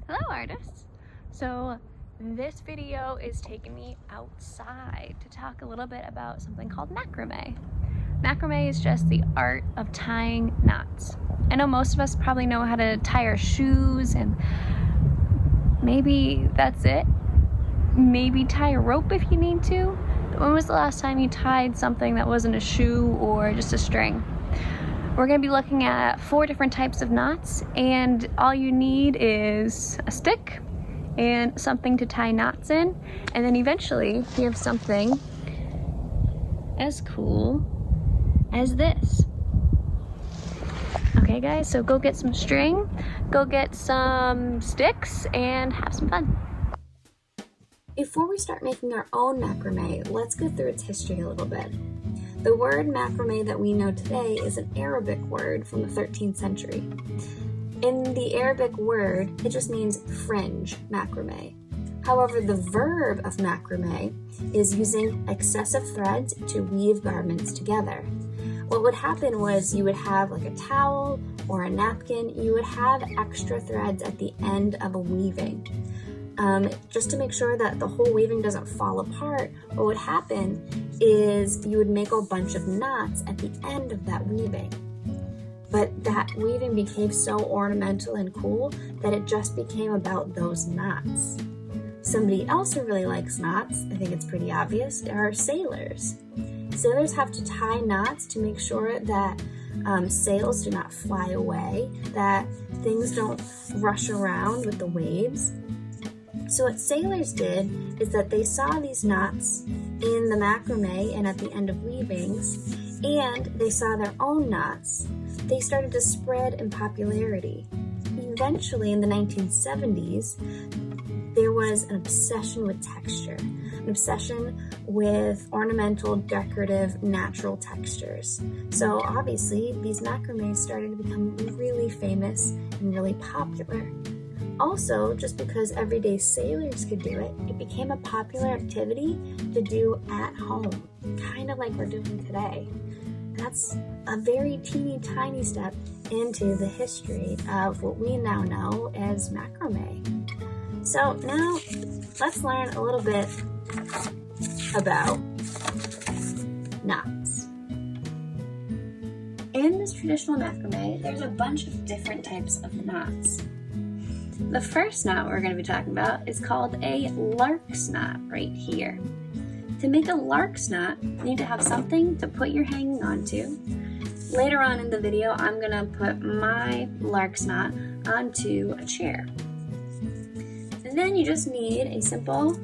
Hello artists! So this video is taking me outside to talk a little bit about something called macrame. Macrame is just the art of tying knots. I know most of us probably know how to tie our shoes and maybe that's it. Maybe tie a rope if you need to. But when was the last time you tied something that wasn't a shoe or just a string? We're going to be looking at 4 different types of knots, and all you need is a stick and something to tie knots in, and then eventually you have something as cool as this. Okay guys, so go get some string, go get some sticks, and have some fun. Before we start making our own macrame, let's go through its history a little bit. The word macrame that we know today is an Arabic word from the 13th century. In the Arabic word, it just means fringe, macrame. However, the verb of macrame is using excessive threads to weave garments together. What would happen was you would have like a towel or a napkin, you would have extra threads at the end of a weaving. Just to make sure that the whole weaving doesn't fall apart, what would happen is you would make a bunch of knots at the end of that weaving. But that weaving became so ornamental and cool that it just became about those knots. Somebody else who really likes knots, I think it's pretty obvious, are sailors. Sailors have to tie knots to make sure that sails do not fly away, that things don't rush around with the waves. So what sailors did is that they saw these knots in the macrame and at the end of weavings, and they saw their own knots. They started to spread in popularity. Eventually, in the 1970s, there was an obsession with texture, an obsession with ornamental, decorative, natural textures. So obviously, these macrames started to become really famous and really popular. Also, just because everyday sailors could do it, it became a popular activity to do at home, kind of like we're doing today. That's a very teeny tiny step into the history of what we now know as macrame. So now let's learn a little bit about knots. In this traditional macrame, there's a bunch of different types of knots. The first knot we're going to be talking about is called a lark's knot right here. To make a lark's knot, you need to have something to put your hanging onto. Later on in the video, I'm going to put my lark's knot onto a chair. And then you just need a simple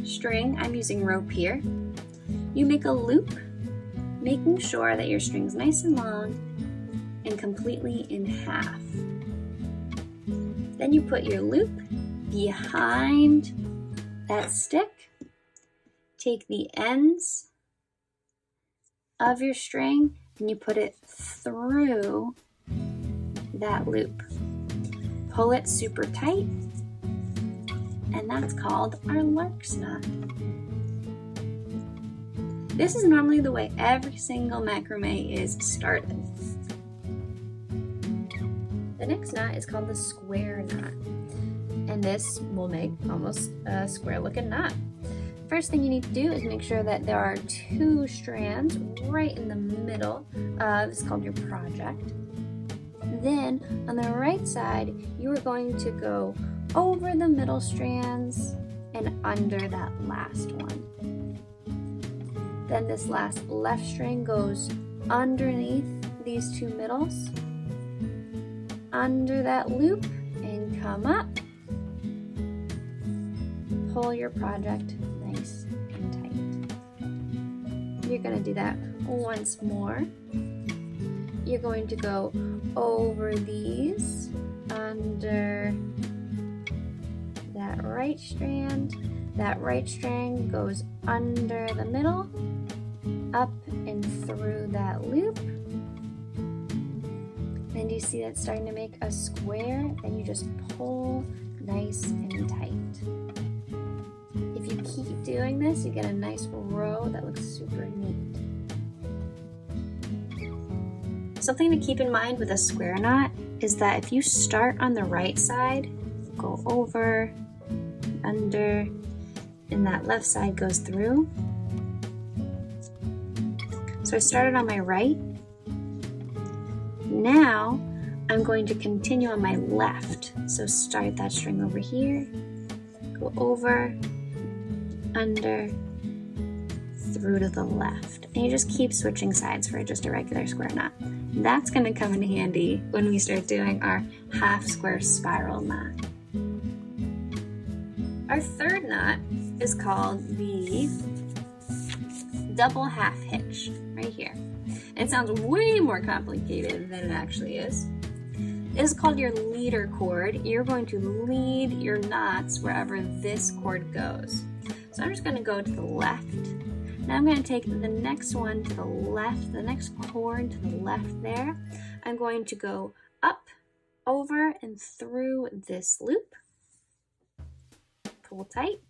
string. I'm using rope here. You make a loop, making sure that your string's nice and long and completely in half. Then you put your loop behind that stick, take the ends of your string and you put it through that loop. Pull it super tight, and that's called our lark's knot. This is normally the way every single macrame is started. The next knot is called the square knot, and this will make almost a square looking knot. First thing you need to do is make sure that there are 2 strands right in the middle. This is called your project. Then on the right side, you are going to go over the middle strands and under that last one. Then this last left string goes underneath these 2 middles, under that loop, and come up. Pull your project nice and tight. You're going to do that once more. You're going to go over these, under that right strand. That right strand goes under the middle, up and through that loop. And you see that's starting to make a square, then you just pull nice and tight. If you keep doing this, you get a nice row that looks super neat. Something to keep in mind with a square knot is that if you start on the right side, go over, under, and that left side goes through. So I started on my right. Now I'm going to continue on my left. So start that string over here, go over, under, through to the left. And you just keep switching sides for just a regular square knot. That's going to come in handy when we start doing our half square spiral knot. Our third knot is called the double half hitch, right here. It sounds way more complicated than it actually is. It is called your leader cord. You're going to lead your knots wherever this cord goes. So I'm just going to go to the left. Now I'm going to take the next one to the left, the next cord to the left there. I'm going to go up, over, and through this loop. Pull tight.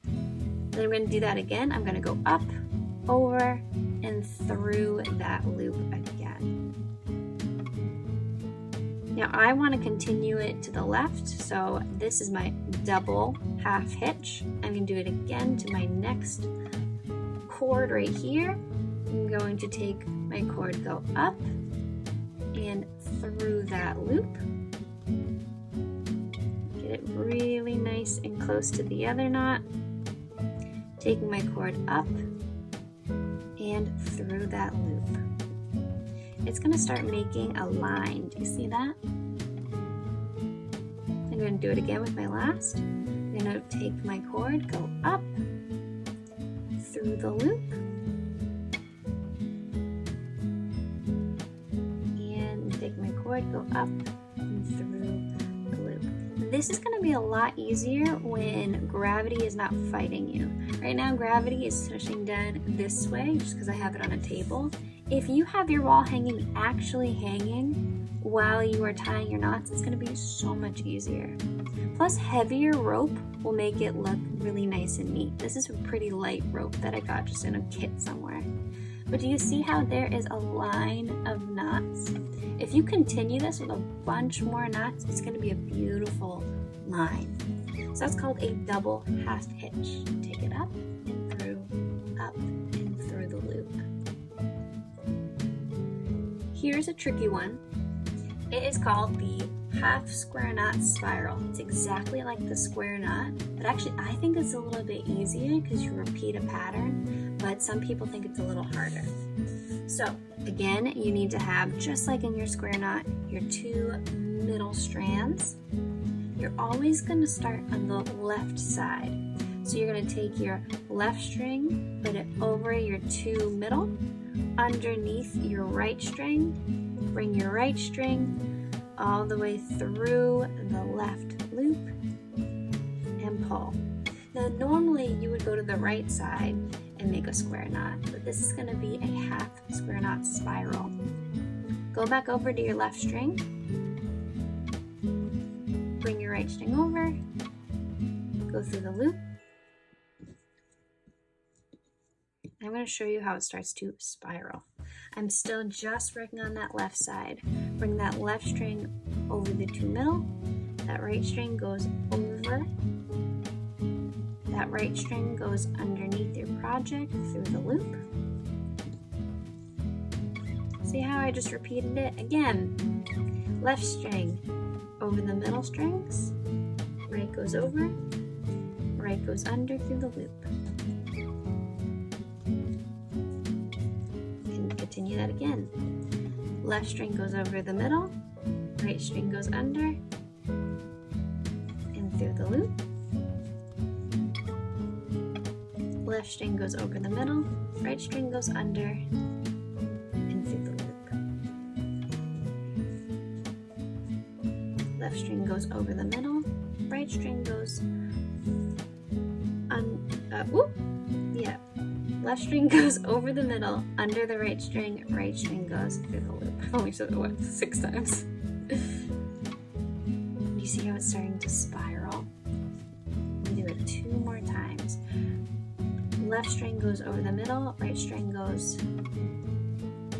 Then I'm going to do that again. I'm going to go up, over, and through that loop again. Now I want to continue it to the left, so this is my double half hitch. I'm going to do it again to my next cord right here. I'm going to take my cord, go up and through that loop. Get it really nice and close to the other knot. Taking my cord up and through that loop. It's going to start making a line. Do you see that? I'm going to do it again with my last. I'm going to take my cord, go up, through the loop, and take my cord, go up, and through the loop. This is going to be a lot easier when gravity is not fighting you. Right now, gravity is pushing down this way just because I have it on a table. If you have your wall hanging actually hanging while you are tying your knots, it's going to be so much easier. Plus, heavier rope will make it look really nice and neat. This is a pretty light rope that I got just in a kit somewhere. But do you see how there is a line of knots? If you continue this with a bunch more knots, it's going to be a beautiful line. So that's called a double half hitch. Take it up and through the loop. Here's a tricky one. It is called the half square knot spiral. It's exactly like the square knot, but actually I think it's a little bit easier because you repeat a pattern, but some people think it's a little harder. So again, you need to have, just like in your square knot, your two middle strands. You're always going to start on the left side. So you're going to take your left string, put it over your two middle, underneath your right string, bring your right string all the way through the left loop and pull. Now normally you would go to the right side and make a square knot, but this is going to be a half square knot spiral. Go back over to your left string, bring your right string over, go through the loop. I'm going to show you how it starts to spiral. I'm still just working on that left side. Bring that left string over the two middle. That right string goes over. That right string goes underneath your project through the loop. See how I just repeated it? Again, left string over the middle strings. Right goes over. Right goes under through the loop. Continue that again. Left string goes over the middle, right string goes under and through the loop. Left string goes over the middle, right string goes under and through the loop. Left string goes over the middle, right string goes left string goes over the middle, under the right string goes through the loop. I've only said it 6 times. You see how it's starting to spiral? We do it 2 more times. Left string goes over the middle, right string goes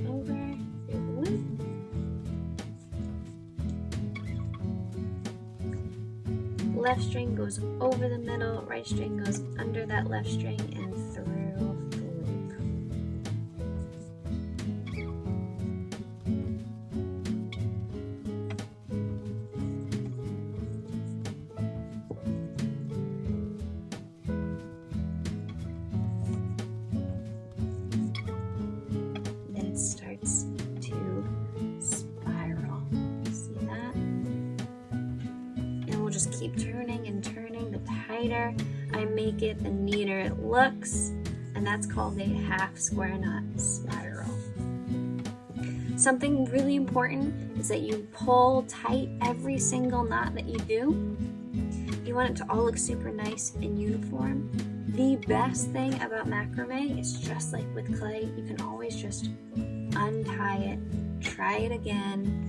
over through the loop. left string goes over the middle, right string goes under that left string and through the loop. Then it starts to spiral. See that? And we'll just keep turning and turning. The tighter I make it, the neater it looks, and that's called a half square knot spiral. Something really important is that you pull tight every single knot that you do. You want it to all look super nice and uniform. The best thing about macrame is, just like with clay, you can always just untie it, try it again.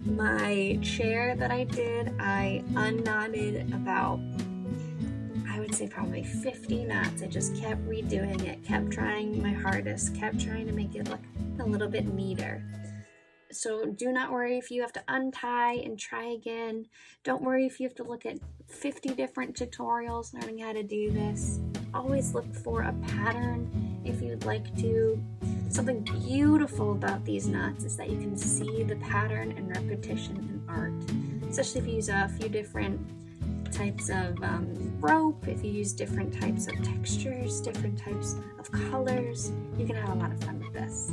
My chair that I did, I unknotted about, I would say probably 50 knots. I just kept redoing it, kept trying my hardest, kept trying to make it look a little bit neater. So do not worry if you have to untie and try again. Don't worry if you have to look at 50 different tutorials learning how to do this. Always look for a pattern if you'd like to. Something beautiful about these knots is that you can see the pattern and repetition in art, especially if you use a few different types of rope, if you use different types of textures, different types of colors. You can have a lot of fun with this.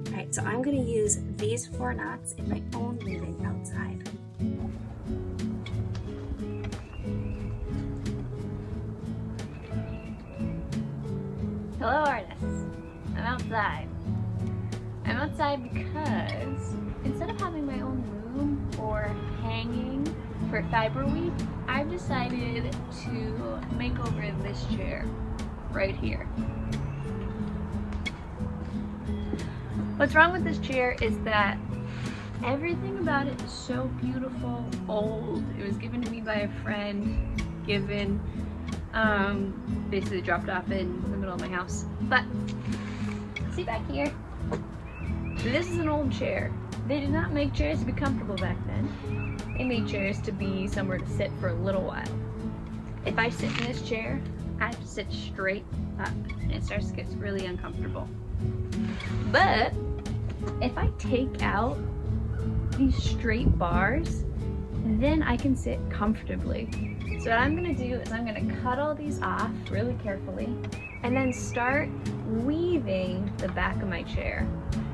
Alright, so I'm going to use these 4 knots in my own weaving outside. Hello artists, I'm outside. I'm outside because instead of having my own loom or hanging for fiber weave, I've decided to make over this chair right here. What's wrong with this chair is that everything about it is so beautiful, old. It was given to me by a friend, basically dropped off in the middle of my house. But, see back here? This is an old chair. They did not make chairs to be comfortable back then. They made chairs to be somewhere to sit for a little while. If I sit in this chair, I have to sit straight up, and it starts to get really uncomfortable. But if I take out these straight bars, then I can sit comfortably. So what I'm gonna do is I'm gonna cut all these off really carefully and then start weaving the back of my chair.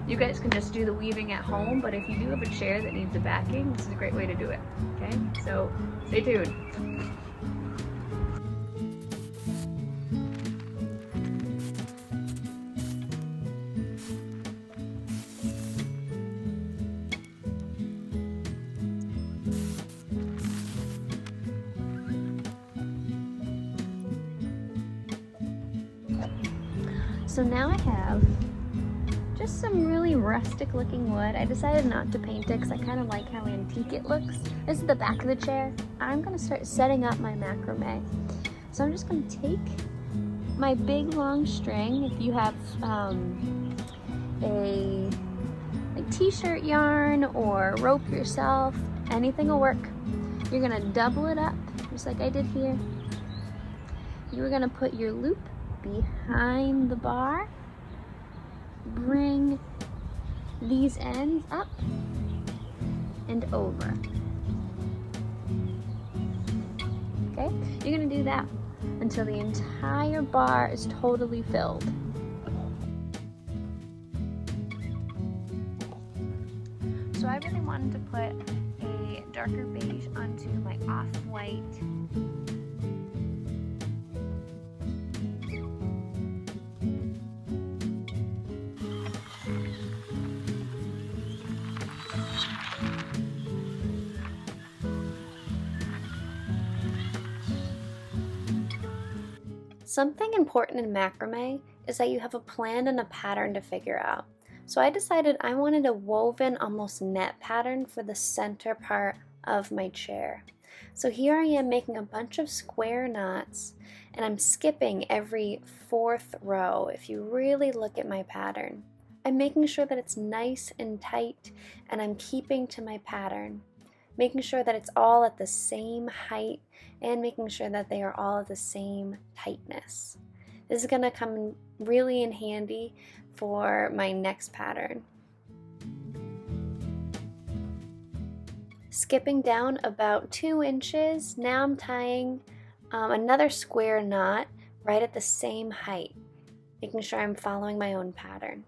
You guys can just do the weaving at home, but if you do have a chair that needs a backing, this is a great way to do it, okay? So stay tuned. So now I have just some really rustic looking wood. I decided not to paint it because I kind of like how antique it looks. This is the back of the chair. I'm going to start setting up my macrame. So I'm just going to take my big long string. If you have a t-shirt yarn or rope yourself, anything will work. You're going to double it up just like I did here. You're going to put your loop behind the bar, bring these ends up and over. Okay, you're gonna do that until the entire bar is totally filled. So I really wanted to put a darker beige onto my off-white Something important in macrame is that you have a plan and a pattern to figure out. So I decided I wanted a woven almost net pattern for the center part of my chair. So here I am making a bunch of square knots and I'm skipping every 4th row. If you really look at my pattern, I'm making sure that it's nice and tight and I'm keeping to my pattern. making sure that it's all at the same height and making sure that they are all at the same tightness. This is going to come really in handy for my next pattern. Skipping down about 2 inches, now I'm tying another square knot right at the same height, making sure I'm following my own pattern.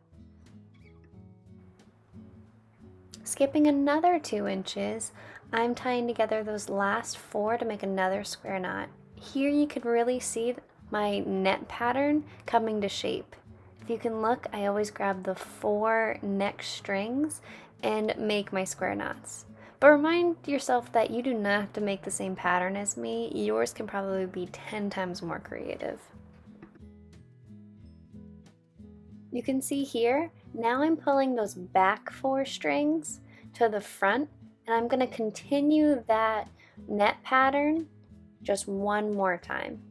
Skipping another 2 inches, I'm tying together those last 4 to make another square knot. Here you can really see my net pattern coming to shape. If you can look, I always grab the 4 next strings and make my square knots. But remind yourself that you do not have to make the same pattern as me. Yours can probably be 10 times more creative. You can see here, now I'm pulling those back 4 strings to the front, and I'm going to continue that net pattern just one more time.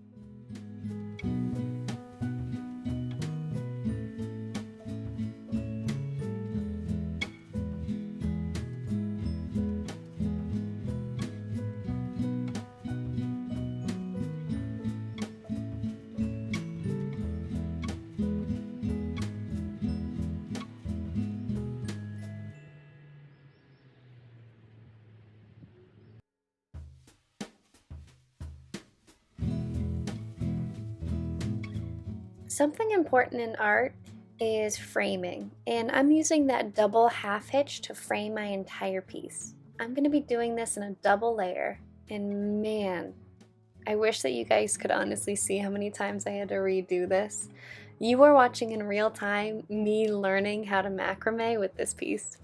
Something important in art is framing, and I'm using that double half hitch to frame my entire piece. I'm going to be doing this in a double layer, and man, I wish that you guys could honestly see how many times I had to redo this. You are watching in real time me learning how to macrame with this piece.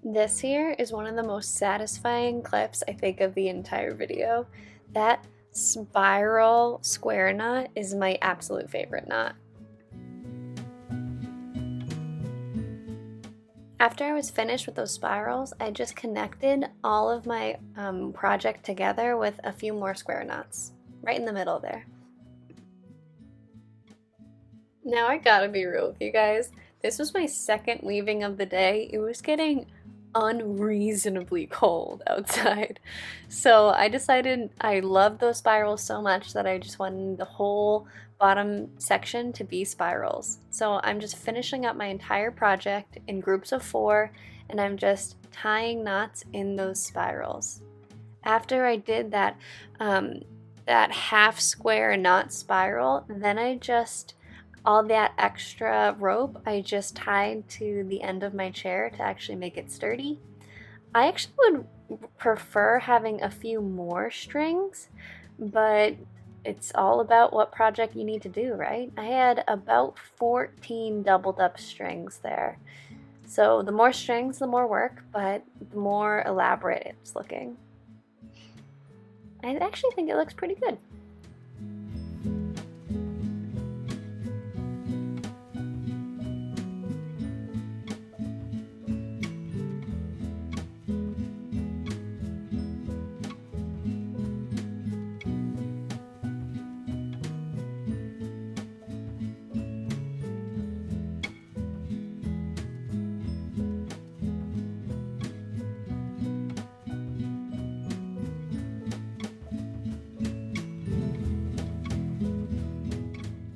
This here is one of the most satisfying clips I think of the entire video. That spiral square knot is my absolute favorite knot. After I was finished with those spirals, I just connected all of my project together with a few more square knots, right in the middle there. Now I gotta be real with you guys. This was my second weaving of the day. It was getting unreasonably cold outside. So I decided I loved those spirals so much that I just wanted the whole bottom section to be spirals. So I'm just finishing up my entire project in groups of 4, and I'm just tying knots in those spirals. After I did that, that half square knot spiral, then all that extra rope I just tied to the end of my chair to actually make it sturdy. I actually would prefer having a few more strings, but it's all about what project you need to do, right? I had about 14 doubled up strings there. So the more strings, the more work, but the more elaborate it's looking. I actually think it looks pretty good.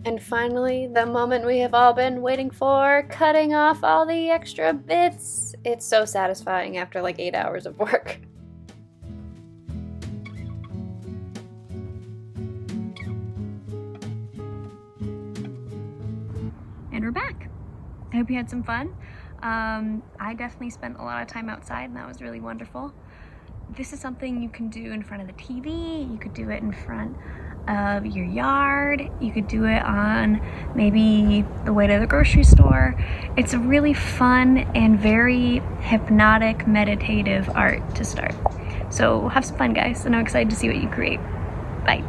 And finally, the moment we have all been waiting for, cutting off all the extra bits. It's so satisfying after like 8 hours of work. And we're back. I hope you had some fun. I definitely spent a lot of time outside, and that was really wonderful. This is something you can do in front of the TV, you could do it in front of your yard, you could do it on maybe the way to the grocery store. It's a really fun and very hypnotic, meditative art to start. So have some fun, guys, and I'm excited to see what you create. Bye.